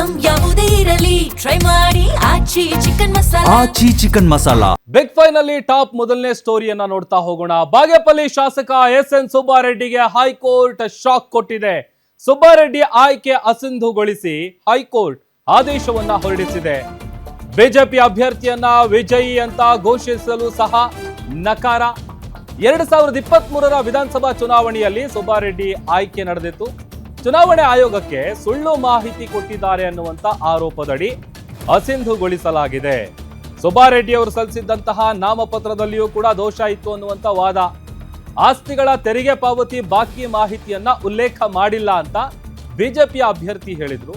Item ಯಾವುದೇ ಇರಲಿ try ಮಾಡಿ ಆಚಿ ಚಿಕನ್ ಮಸಾಲಾ. ಬಿಗ್ ಫೈವ್ ನಲ್ಲಿ ಟಾಪ್ ಮೊದಲನೇ ಸ್ಟೋರಿಯನ್ನ ನೋಡ್ತಾ ಹೋಗೋಣ. ಬಾಗೇಪಲ್ಲಿ ಶಾಸಕ ಎಸ್.ಎನ್. ಸುಬ್ಬಾರೆಡ್ಡಿಗೆ ಹೈಕೋರ್ಟ್ ಶಾಕ್ ಕೊಟ್ಟಿದೆ. ಸುಬ್ಬಾರೆಡ್ಡಿ ಆಯ್ಕೆ ಅಸಿಂಧುಗೊಳಿಸಿ ಹೈಕೋರ್ಟ್ ಆದೇಶವನ್ನ ಹೊರಡಿಸಿದೆ. ಬಿಜೆಪಿ ಅಭ್ಯರ್ಥಿಯನ್ನ ವಿಜಯಿ ಅಂತ ಘೋಷಿಸಲು ಸಹ ನಕಾರ. 2023ರ ವಿಧಾನಸಭಾ ಚುನಾವಣೆಯಲ್ಲಿ ಸುಬ್ಬಾರೆಡ್ಡಿ ಆಯ್ಕೆ ನಡೆದಿತ್ತು. ಚುನಾವಣೆ ಆಯೋಗಕ್ಕೆ ಸುಳ್ಳು ಮಾಹಿತಿ ಕೊಟ್ಟಿದ್ದಾರೆ ಅನ್ನುವಂತ ಆರೋಪದಡಿ ಅಸಿಂಧುಗೊಳಿಸಲಾಗಿದೆ. ಸುಬ್ಬಾರೆಡ್ಡಿ ಅವರು ಸಲ್ಲಿಸಿದ್ದಂತಹ ನಾಮಪತ್ರದಲ್ಲಿಯೂ ಕೂಡ ದೋಷ ಇತ್ತು ಅನ್ನುವಂತ ವಾದ. ಆಸ್ತಿಗಳ ತೆರಿಗೆ ಪಾವತಿ ಬಾಕಿ ಮಾಹಿತಿಯನ್ನ ಉಲ್ಲೇಖ ಮಾಡಿಲ್ಲ ಅಂತ ಬಿಜೆಪಿಯ ಅಭ್ಯರ್ಥಿ ಹೇಳಿದ್ರು.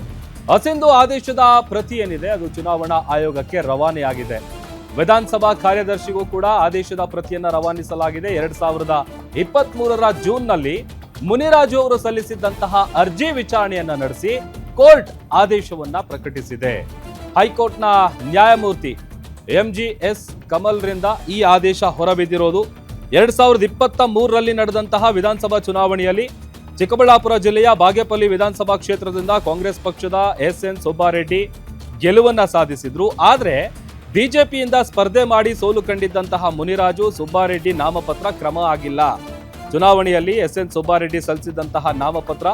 ಅಸಿಂಧು ಆದೇಶದ ಪ್ರತಿ ಏನಿದೆ ಅದು ಚುನಾವಣಾ ಆಯೋಗಕ್ಕೆ ರವಾನೆಯಾಗಿದೆ. ವಿಧಾನಸಭಾ ಕಾರ್ಯದರ್ಶಿಗೂ ಕೂಡ ಆದೇಶದ ಪ್ರತಿಯನ್ನ ರವಾನಿಸಲಾಗಿದೆ. 2023ರ ಜೂನ್ನಲ್ಲಿ ಮುನಿರಾಜು ಅವರು ಸಲ್ಲಿಸಿದ್ದಂತಹ ಅರ್ಜಿ ವಿಚಾರಣೆಯನ್ನ ನಡೆಸಿ ಕೋರ್ಟ್ ಆದೇಶವನ್ನ ಪ್ರಕಟಿಸಿದೆ. ಹೈಕೋರ್ಟ್ನ ನ್ಯಾಯಮೂರ್ತಿ MGS ಕಮಲ್ರಿಂದ ಈ ಆದೇಶ ಹೊರಬಿದ್ದಿರೋದು. 2023ರಲ್ಲಿ ನಡೆದಂತಹ ವಿಧಾನಸಭಾ ಚುನಾವಣೆಯಲ್ಲಿ ಚಿಕ್ಕಬಳ್ಳಾಪುರ ಜಿಲ್ಲೆಯ ಬಾಗೇಪಲ್ಲಿ ವಿಧಾನಸಭಾ ಕ್ಷೇತ್ರದಿಂದ ಕಾಂಗ್ರೆಸ್ ಪಕ್ಷದ ಎಸ್.ಎನ್. ಸುಬ್ಬಾರೆಡ್ಡಿ ಗೆಲುವನ್ನ ಸಾಧಿಸಿದ್ರು. ಆದ್ರೆ ಬಿಜೆಪಿಯಿಂದ ಸ್ಪರ್ಧೆ ಮಾಡಿ ಸೋಲು ಕಂಡಿದ್ದಂತಹ ಮುನಿರಾಜು ಸುಬ್ಬಾರೆಡ್ಡಿ ನಾಮಪತ್ರ ಕ್ರಮ ಆಗಿಲ್ಲ. ಚುನಾವಣೆಯಲ್ಲಿ ಎಸ್.ಎನ್. ಸುಬ್ಬಾರೆಡ್ಡಿ ಸಲ್ಲಿಸಿದಂತಹ ನಾಮಪತ್ರ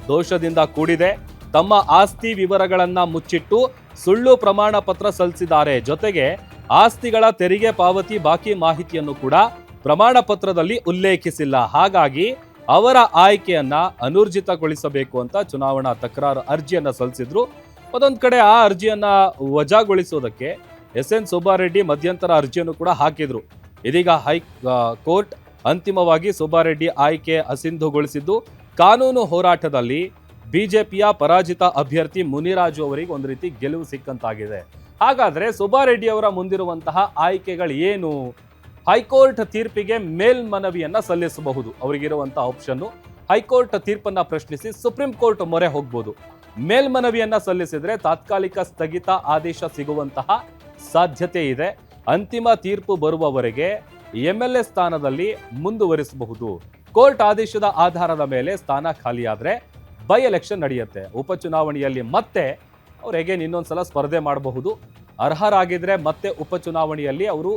ದೋಷದಿಂದ ಕೂಡಿದೆ. ತಮ್ಮ ಆಸ್ತಿ ವಿವರಗಳನ್ನ ಮುಚ್ಚಿಟ್ಟು ಸುಳ್ಳು ಪ್ರಮಾಣ ಪತ್ರ ಸಲ್ಲಿಸಿದ್ದಾರೆ. ಜೊತೆಗೆ ಆಸ್ತಿಗಳ ತೆರಿಗೆ ಪಾವತಿ ಬಾಕಿ ಮಾಹಿತಿಯನ್ನು ಕೂಡ ಪ್ರಮಾಣ ಪತ್ರದಲ್ಲಿ ಉಲ್ಲೇಖಿಸಿಲ್ಲ. ಹಾಗಾಗಿ ಅವರ ಆಯ್ಕೆಯನ್ನ ಅನೂರ್ಜಿತಗೊಳಿಸಬೇಕು ಅಂತ ಚುನಾವಣಾ ತಕರಾರು ಅರ್ಜಿಯನ್ನ ಸಲ್ಲಿಸಿದ್ರು. ಮತ್ತೊಂದು ಕಡೆ ಆ ಅರ್ಜಿಯನ್ನ ವಜಾಗೊಳಿಸೋದಕ್ಕೆ ಎಸ್.ಎನ್. ಸುಬ್ಬಾರೆಡ್ಡಿ ಮಧ್ಯಂತರ ಅರ್ಜಿಯನ್ನು ಕೂಡ ಹಾಕಿದ್ರು. ಇದೀಗ ಕೋರ್ಟ್ ಅಂತಿಮವಾಗಿ ಸುಬ್ಬಾರೆಡ್ಡಿ ಆಯ್ಕೆ ಅಸಿಂಧುಗೊಳಿಸಿದ್ದು ಕಾನೂನು ಹೋರಾಟದಲ್ಲಿ ಬಿಜೆಪಿಯ ಪರಾಜಿತ ಅಭ್ಯರ್ಥಿ ಮುನಿರಾಜು ಅವರಿಗೆ ಒಂದು ರೀತಿ ಗೆಲುವು ಸಿಕ್ಕಂತಾಗಿದೆ. ಹಾಗಾದ್ರೆ ಸುಬ್ಬಾರೆಡ್ಡಿ ಅವರ ಮುಂದಿರುವಂತಹ ಆಯ್ಕೆಗಳು ಏನು? ಹೈಕೋರ್ಟ್ ತೀರ್ಪಿಗೆ ಮೇಲ್ಮನವಿಯನ್ನ ಸಲ್ಲಿಸಬಹುದು. ಅವರಿಗಿರುವಂತಹ ಆಪ್ಷನ್ ಹೈಕೋರ್ಟ್ ತೀರ್ಪನ್ನ ಪ್ರಶ್ನಿಸಿ ಸುಪ್ರೀಂ ಕೋರ್ಟ್ ಮೊರೆ ಹೋಗಬಹುದು. ಮೇಲ್ಮನವಿಯನ್ನ ಸಲ್ಲಿಸಿದ್ರೆ ತಾತ್ಕಾಲಿಕ ಸ್ಥಗಿತ ಆದೇಶ ಸಿಗುವಂತಹ ಸಾಧ್ಯತೆ ಇದೆ. ಅಂತಿಮ ತೀರ್ಪು ಬರುವವರೆಗೆ MLA ಸ್ಥಾನದಲ್ಲಿ ಮುಂದುವರಿಸಬಹುದು. ಕೋರ್ಟ್ ಆದೇಶದ ಆಧಾರದ ಮೇಲೆ ಸ್ಥಾನ ಖಾಲಿಯಾದ್ರೆ ಬೈ ಎಲೆಕ್ಷನ್ ನಡೆಯುತ್ತೆ. ಉಪಚುನಾವಣೆಯಲ್ಲಿ ಮತ್ತೆ ಅವ್ರು ಹೇಗೇನು ಇನ್ನೊಂದ್ಸಲ ಸ್ಪರ್ಧೆ ಮಾಡಬಹುದು. ಅರ್ಹರಾಗಿದ್ರೆ ಮತ್ತೆ ಉಪಚುನಾವಣೆಯಲ್ಲಿ ಅವರು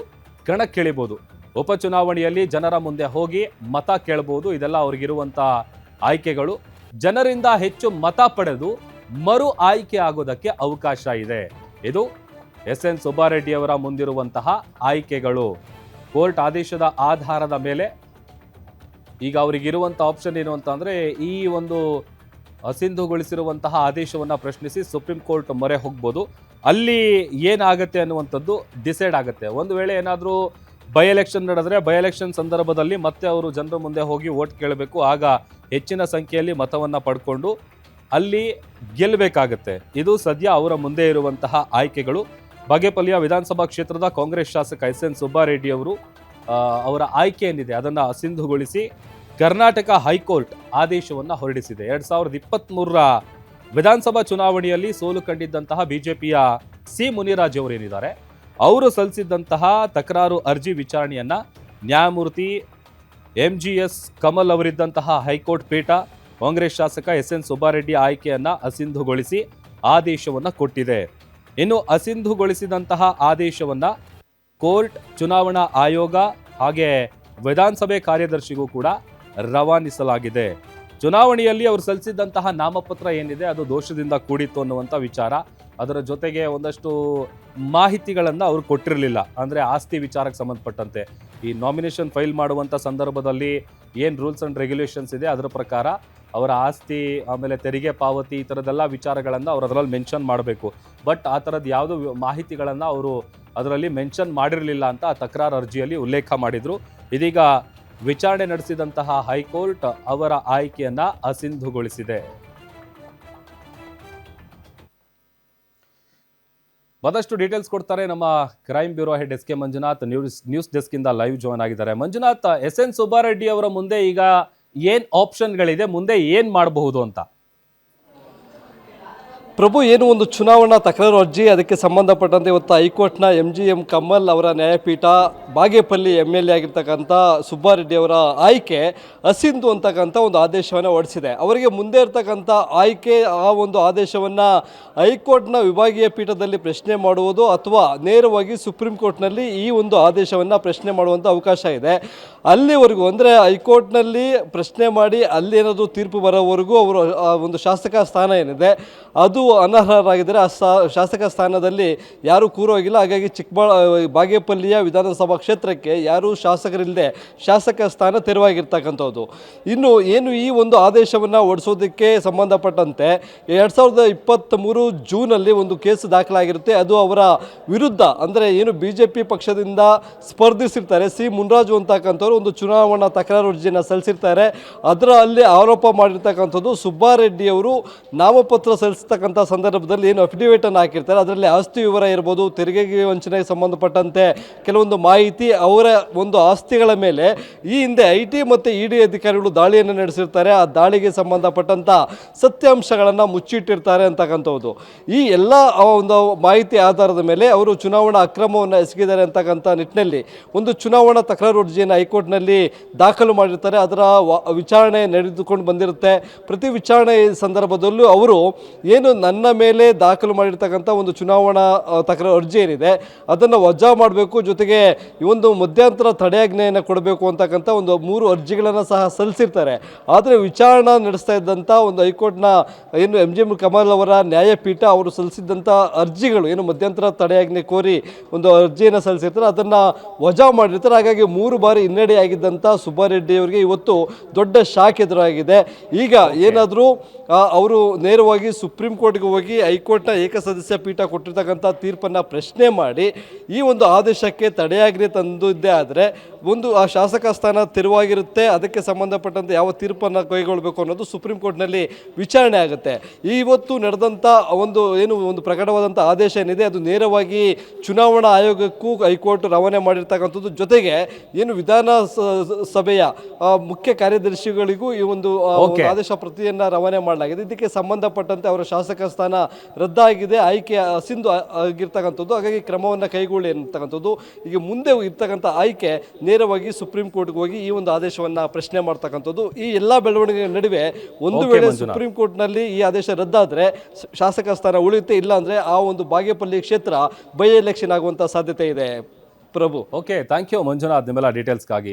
ಕಣಕ್ಕಿಳಿಬಹುದು. ಉಪಚುನಾವಣೆಯಲ್ಲಿ ಜನರ ಮುಂದೆ ಹೋಗಿ ಮತ ಕೇಳಬಹುದು. ಇದೆಲ್ಲ ಅವ್ರಿಗಿರುವಂತ ಆಯ್ಕೆಗಳು. ಜನರಿಂದ ಹೆಚ್ಚು ಮತ ಪಡೆದು ಮರು ಆಯ್ಕೆ ಆಗೋದಕ್ಕೆ ಅವಕಾಶ ಇದೆ. ಇದು ಎಸ್.ಎನ್. ಸುಬ್ಬಾರೆಡ್ಡಿ ಅವರ ಮುಂದಿರುವಂತಹ ಆಯ್ಕೆಗಳು. ಕೋರ್ಟ್ ಆದೇಶದ ಆಧಾರದ ಮೇಲೆ ಈಗ ಅವರಿಗಿರುವಂಥ ಆಪ್ಷನ್ ಏನು ಅಂತಂದರೆ ಈ ಒಂದು ಅಸಿಂಧುಗೊಳಿಸಿರುವಂತಹ ಆದೇಶವನ್ನು ಪ್ರಶ್ನಿಸಿ ಸುಪ್ರೀಂ ಕೋರ್ಟ್ ಮೊರೆ ಹೋಗ್ಬೋದು. ಅಲ್ಲಿ ಏನಾಗುತ್ತೆ ಅನ್ನುವಂಥದ್ದು ಡಿಸೈಡ್ ಆಗುತ್ತೆ. ಒಂದು ವೇಳೆ ಏನಾದರೂ ಬೈ ಎಲೆಕ್ಷನ್ ನಡೆದ್ರೆ ಬೈ ಎಲೆಕ್ಷನ್ ಸಂದರ್ಭದಲ್ಲಿ ಮತ್ತೆ ಅವರು ಜನರ ಮುಂದೆ ಹೋಗಿ ವೋಟ್ ಕೇಳಬೇಕು. ಆಗ ಹೆಚ್ಚಿನ ಸಂಖ್ಯೆಯಲ್ಲಿ ಮತವನ್ನು ಪಡ್ಕೊಂಡು ಅಲ್ಲಿ ಗೆಲ್ಲಬೇಕಾಗತ್ತೆ. ಇದು ಸದ್ಯ ಅವರ ಮುಂದೆ ಇರುವಂತಹ ಆಯ್ಕೆಗಳು. ಬಾಗೇಪಲ್ಲಿಯ ವಿಧಾನಸಭಾ ಕ್ಷೇತ್ರದ ಕಾಂಗ್ರೆಸ್ ಶಾಸಕ ಎಸ್.ಎನ್. ಸುಬ್ಬಾರೆಡ್ಡಿ ಅವರು ಅವರ ಆಯ್ಕೆ ಏನಿದೆ ಅದನ್ನು ಅಸಿಂಧುಗೊಳಿಸಿ ಕರ್ನಾಟಕ ಹೈಕೋರ್ಟ್ ಆದೇಶವನ್ನು ಹೊರಡಿಸಿದೆ. 2023ರ ವಿಧಾನಸಭಾ ಚುನಾವಣೆಯಲ್ಲಿ ಸೋಲು ಕಂಡಿದ್ದಂತಹ ಬಿಜೆಪಿಯ ಮುನಿರಾಜ್ ಅವರು ಏನಿದ್ದಾರೆ ಅವರು ಸಲ್ಲಿಸಿದ್ದಂತಹ ತಕರಾರು ಅರ್ಜಿ ವಿಚಾರಣೆಯನ್ನ ನ್ಯಾಯಮೂರ್ತಿ MGS ಕಮಲ್ ಅವರಿದ್ದಂತಹ ಹೈಕೋರ್ಟ್ ಪೀಠ ಕಾಂಗ್ರೆಸ್ ಶಾಸಕ ಎಸ್.ಎನ್. ಸುಬ್ಬಾರೆಡ್ಡಿ ಆಯ್ಕೆಯನ್ನ ಅಸಿಂಧುಗೊಳಿಸಿ ಆದೇಶವನ್ನ ಕೊಟ್ಟಿದೆ. ಇನ್ನು ಅಸಿಂಧುಗೊಳಿಸಿದಂತಹ ಆದೇಶವನ್ನ ಕೋರ್ಟ್, ಚುನಾವಣಾ ಆಯೋಗ ಹಾಗೆ ವಿಧಾನಸಭೆ ಕಾರ್ಯದರ್ಶಿಗೂ ಕೂಡ ರವಾನಿಸಲಾಗಿದೆ. ಚುನಾವಣೆಯಲ್ಲಿ ಅವರು ಸಲ್ಲಿಸಿದಂತಹ ನಾಮಪತ್ರ ಏನಿದೆ ಅದು ದೋಷದಿಂದ ಕೂಡಿತ್ತು ಅನ್ನುವಂಥ ವಿಚಾರ. ಅದರ ಜೊತೆಗೆ ಒಂದಷ್ಟು ಮಾಹಿತಿಗಳನ್ನು ಅವರು ಕೊಟ್ಟಿರಲಿಲ್ಲ. ಅಂದರೆ ಆಸ್ತಿ ವಿಚಾರಕ್ಕೆ ಸಂಬಂಧಪಟ್ಟಂತೆ ಈ ನಾಮಿನೇಷನ್ ಫೈಲ್ ಮಾಡುವಂಥ ಸಂದರ್ಭದಲ್ಲಿ ಏನು ರೂಲ್ಸ್ ಆ್ಯಂಡ್ ರೆಗ್ಯುಲೇಷನ್ಸ್ ಇದೆ ಅದರ ಪ್ರಕಾರ ಅವರ ಆಸ್ತಿ ಆಮೇಲೆ ತೆರಿಗೆ ಪಾವತಿ ಈ ಥರದ್ದೆಲ್ಲ ವಿಚಾರಗಳನ್ನು ಅವರು ಅದರಲ್ಲಿ ಮೆನ್ಷನ್ ಮಾಡಬೇಕು. ಬಟ್ ಆ ಥರದ್ದು ಯಾವುದೋ ಮಾಹಿತಿಗಳನ್ನು ಅವರು ಅದರಲ್ಲಿ ಮೆನ್ಷನ್ ಮಾಡಿರಲಿಲ್ಲ ಅಂತ ಆ ತಕರಾರು ಅರ್ಜಿಯಲ್ಲಿ ಉಲ್ಲೇಖ ಮಾಡಿದರು. ಇದೀಗ ವಿಚಾರಣೆ ನಡೆಸಿದಂತಹ ಹೈಕೋರ್ಟ್ ಅವರ ಆಯ್ಕೆಯನ್ನ ಅಸಿಂಧುಗೊಳಿಸಿದೆ. ಮತ್ತಷ್ಟು ಡೀಟೇಲ್ಸ್ ಕೊಡ್ತಾರೆ ನಮ್ಮ crime bureau head SK Manjunath. News desk ಇಂದ ಲೈವ್ ಜಾಯ್ನ್ ಆಗಿದ್ದಾರೆ. ಮಂಜುನಾಥ್, ಎಸ್.ಎನ್. ಸುಬ್ಬಾರೆಡ್ಡಿ ಅವರ ಮುಂದೆ ಈಗ ಏನ್ ಆಪ್ಷನ್ಗಳಿದೆ, ಮುಂದೆ ಏನ್ ಮಾಡಬಹುದು ಅಂತ? ಪ್ರಭು ಏನು ಒಂದು ಚುನಾವಣಾ ತಕರಾರು ಅರ್ಜಿ ಅದಕ್ಕೆ ಸಂಬಂಧಪಟ್ಟಂತೆ ಇವತ್ತು ಹೈಕೋರ್ಟ್ನ MGM ಕಮಲ್ ಅವರ ನ್ಯಾಯಪೀಠ ಬಾಗೇಪಲ್ಲಿ MLA ಆಗಿರ್ತಕ್ಕಂಥ ಸುಬ್ಬಾರೆಡ್ಡಿ ಅವರ ಆಯ್ಕೆ ಅಸಿಂಧು ಅಂತಕ್ಕಂಥ ಒಂದು ಆದೇಶವನ್ನು ಹೊರಡಿಸಿದೆ. ಅವರಿಗೆ ಮುಂದೆ ಇರ್ತಕ್ಕಂಥ ಆಯ್ಕೆ ಆ ಒಂದು ಆದೇಶವನ್ನು ಹೈಕೋರ್ಟ್ನ ವಿಭಾಗೀಯ ಪೀಠದಲ್ಲಿ ಪ್ರಶ್ನೆ ಮಾಡುವುದು ಅಥವಾ ನೇರವಾಗಿ ಸುಪ್ರೀಂ ಕೋರ್ಟ್ನಲ್ಲಿ ಈ ಒಂದು ಆದೇಶವನ್ನು ಪ್ರಶ್ನೆ ಮಾಡುವಂಥ ಅವಕಾಶ ಇದೆ. ಅಲ್ಲಿವರೆಗೂ ಅಂದರೆ ಹೈಕೋರ್ಟ್ನಲ್ಲಿ ಪ್ರಶ್ನೆ ಮಾಡಿ ಅಲ್ಲಿ ಏನಾದರೂ ತೀರ್ಪು ಬರೋವರೆಗೂ ಅವರು ಒಂದು ಶಾಸಕ ಸ್ಥಾನ ಏನಿದೆ ಅದು ಅನರ್ಹರಾಗಿದ್ದರೆ ಆ ಶಾಸಕ ಸ್ಥಾನದಲ್ಲಿ ಯಾರೂ ಕೂರೋಗಿಲ್ಲ. ಹಾಗಾಗಿ ಬಾಗೇಪಲ್ಲಿಯ ವಿಧಾನಸಭಾ ಕ್ಷೇತ್ರಕ್ಕೆ ಯಾರೂ ಶಾಸಕರಿಲ್ಲದೆ ಶಾಸಕ ಸ್ಥಾನ ತೆರವಾಗಿರ್ತಕ್ಕಂಥದ್ದು. ಇನ್ನು ಏನು ಈ ಒಂದು ಆದೇಶವನ್ನು ಹೊರಡಿಸೋದಕ್ಕೆ ಸಂಬಂಧಪಟ್ಟಂತೆ 2023 ಜೂನಲ್ಲಿ ಒಂದು ಕೇಸ್ ದಾಖಲಾಗಿರುತ್ತೆ. ಅದು ಅವರ ವಿರುದ್ಧ ಅಂದರೆ ಏನು BJP ಪಕ್ಷದಿಂದ ಸ್ಪರ್ಧಿಸಿರ್ತಾರೆ ಸಿ ಮುನ್ರಾಜು ಅಂತಕ್ಕಂಥವ್ರು ಒಂದು ಚುನಾವಣಾ ತಕರಾರು ಅರ್ಜಿಯನ್ನು ಸಲ್ಲಿಸಿರ್ತಾರೆ. ಅದರ ಅಲ್ಲಿ ಆರೋಪ ಮಾಡಿರ್ತಕ್ಕಂಥದ್ದು ಸುಬ್ಬಾರೆಡ್ಡಿ ಅವರು ನಾಮಪತ್ರ ಸಲ್ಲಿಸ್ತಕ್ಕಂಥ ಸಂದರ್ಭದಲ್ಲಿ ಏನು ಅಫಿಡವಿಟನ್ನು ಹಾಕಿರ್ತಾರೆ ಅದರಲ್ಲಿ ಆಸ್ತಿ ವಿವರ ಇರ್ಬೋದು, ತೆರಿಗೆ ವಂಚನೆಗೆ ಸಂಬಂಧಪಟ್ಟಂತೆ ಕೆಲವೊಂದು ಮಾಹಿತಿ, ಅವರ ಒಂದು ಆಸ್ತಿಗಳ ಮೇಲೆ ಈ ಹಿಂದೆ IT ಮತ್ತು ED ಅಧಿಕಾರಿಗಳು ದಾಳಿಯನ್ನು ನಡೆಸಿರ್ತಾರೆ. ಆ ದಾಳಿಗೆ ಸಂಬಂಧಪಟ್ಟಂಥ ಸತ್ಯಾಂಶಗಳನ್ನು ಮುಚ್ಚಿಟ್ಟಿರ್ತಾರೆ ಅಂತಕ್ಕಂಥದ್ದು. ಈ ಎಲ್ಲ ಒಂದು ಮಾಹಿತಿ ಆಧಾರದ ಮೇಲೆ ಅವರು ಚುನಾವಣಾ ಅಕ್ರಮವನ್ನು ಎಸಗಿದ್ದಾರೆ ಅಂತಕ್ಕಂಥ ನಿಟ್ಟಿನಲ್ಲಿ ಒಂದು ಚುನಾವಣಾ ತಕರಾರು ಅರ್ಜಿಯನ್ನು ಹೈಕೋರ್ಟ್ನಲ್ಲಿ ದಾಖಲು ಮಾಡಿರ್ತಾರೆ. ಅದರ ವಿಚಾರಣೆ ನಡೆದುಕೊಂಡು ಬಂದಿರುತ್ತೆ. ಪ್ರತಿ ವಿಚಾರಣೆ ಸಂದರ್ಭದಲ್ಲೂ ಅವರು ಏನು ನನ್ನ ಮೇಲೆ ದಾಖಲು ಮಾಡಿರ್ತಕ್ಕಂಥ ಒಂದು ಚುನಾವಣಾ ತಕರಾರು ಅರ್ಜಿ ಏನಿದೆ ಅದನ್ನು ವಜಾ ಮಾಡಬೇಕು, ಜೊತೆಗೆ ಈ ಒಂದು ಮಧ್ಯಂತರ ತಡೆಯಾಜ್ಞೆಯನ್ನು ಕೊಡಬೇಕು ಅಂತಕ್ಕಂಥ ಒಂದು 3 ಅರ್ಜಿಗಳನ್ನು ಸಹ ಸಲ್ಲಿಸಿರ್ತಾರೆ. ಆದರೆ ವಿಚಾರಣೆ ನಡೆಸ್ತಾ ಇದ್ದಂಥ ಒಂದು ಹೈಕೋರ್ಟ್ನ ಏನು MGM ಕಮಲ್ ಅವರ ನ್ಯಾಯಪೀಠ ಅವರು ಸಲ್ಲಿಸಿದ್ದಂಥ ಅರ್ಜಿಗಳು ಏನು ಮಧ್ಯಂತರ ತಡೆಯಾಜ್ಞೆ ಕೋರಿ ಒಂದು ಅರ್ಜಿಯನ್ನು ಸಲ್ಲಿಸಿರ್ತಾರೆ ಅದನ್ನು ವಜಾ ಮಾಡಿರ್ತಾರೆ. ಹಾಗಾಗಿ 3 ಬಾರಿ ಹಿನ್ನಡೆಯಾಗಿದ್ದಂಥ ಸುಬ್ಬಾರೆಡ್ಡಿ ಅವರಿಗೆ ಇವತ್ತು ದೊಡ್ಡ ಶಾಕ್ ಎದುರಾಗಿದೆ. ಈಗ ಏನಾದರೂ ಅವರು ನೇರವಾಗಿ ಸುಪ್ರೀಂ ಕೋರ್ಟ್ಗೆ ಹೋಗಿ ಹೈಕೋರ್ಟ್ನ ಏಕಸದಸ್ಯ ಪೀಠ ಕೊಟ್ಟಿರ್ತಕ್ಕಂಥ ತೀರ್ಪನ್ನು ಪ್ರಶ್ನೆ ಮಾಡಿ ಈ ಒಂದು ಆದೇಶಕ್ಕೆ ತಡೆಯಾಜ್ಞೆ ತಂದಿದ್ದೇ ಆದರೆ ಒಂದು ಆ ಶಾಸಕ ಸ್ಥಾನ ತೆರವಾಗಿರುತ್ತೆ. ಅದಕ್ಕೆ ಸಂಬಂಧಪಟ್ಟಂತೆ ಯಾವ ತೀರ್ಪನ್ನು ಕೈಗೊಳ್ಳಬೇಕು ಅನ್ನೋದು ಸುಪ್ರೀಂ ಕೋರ್ಟ್ನಲ್ಲಿ ವಿಚಾರಣೆ ಆಗುತ್ತೆ. ಇವತ್ತು ನಡೆದಂಥ ಒಂದು ಪ್ರಕಟವಾದಂಥ ಆದೇಶ ಏನಿದೆ ಅದು ನೇರವಾಗಿ ಚುನಾವಣಾ ಆಯೋಗಕ್ಕೂ ಹೈಕೋರ್ಟ್ ರವಾನೆ ಮಾಡಿರ್ತಕ್ಕಂಥದ್ದು. ಜೊತೆಗೆ ಏನು ವಿಧಾನಸಭೆಯ ಮುಖ್ಯ ಕಾರ್ಯದರ್ಶಿಗಳಿಗೂ ಈ ಒಂದು ಆದೇಶ ಪ್ರತಿಯನ್ನು ರವಾನೆ ಮಾಡಲಾಗಿದೆ. ಇದಕ್ಕೆ ಸಂಬಂಧಪಟ್ಟಂತೆ ಅವರ ಶಾಸಕ ಸ್ಥಾನ ರದ್ದಾಗಿದೆ, ಆಯ್ಕೆ ಅಸಿಂಧು ಆಗಿರ್ತಕ್ಕಂಥದ್ದು. ಹಾಗಾಗಿ ಕ್ರಮವನ್ನು ಕೈಗೊಳ್ಳಿ ಅಂತಕ್ಕಂಥದ್ದು. ಈಗ ಮುಂದೆ ಇರ್ತಕ್ಕಂಥ ಆಯ್ಕೆ ನೇರವಾಗಿ ಸುಪ್ರೀಂ ಕೋರ್ಟ್ಗೆ ಹೋಗಿ ಈ ಒಂದು ಆದೇಶವನ್ನು ಪ್ರಶ್ನೆ ಮಾಡ್ತಕ್ಕಂಥದ್ದು. ಈ ಎಲ್ಲ ಬೆಳವಣಿಗೆಗಳ ನಡುವೆ ಒಂದು ವೇಳೆ ಸುಪ್ರೀಂ ಕೋರ್ಟ್ನಲ್ಲಿ ಈ ಆದೇಶ ರದ್ದಾದರೆ ಶಾಸಕ ಸ್ಥಾನ ಉಳಿಯುತ್ತೆ, ಇಲ್ಲ ಅಂದರೆ ಆ ಒಂದು ಬಾಗೇಪಲ್ಲಿ ಕ್ಷೇತ್ರ ಬೈ ಎಲೆಕ್ಷನ್ ಆಗುವಂಥ ಸಾಧ್ಯತೆ ಇದೆ. ಪ್ರಭು, ಓಕೆ, ಥ್ಯಾಂಕ್ ಯು ಮಂಜುನಾಥ್ ನಿಮ್ಮೆಲ್ಲ ಡೀಟೇಲ್ಸ್ಗಾಗಿ.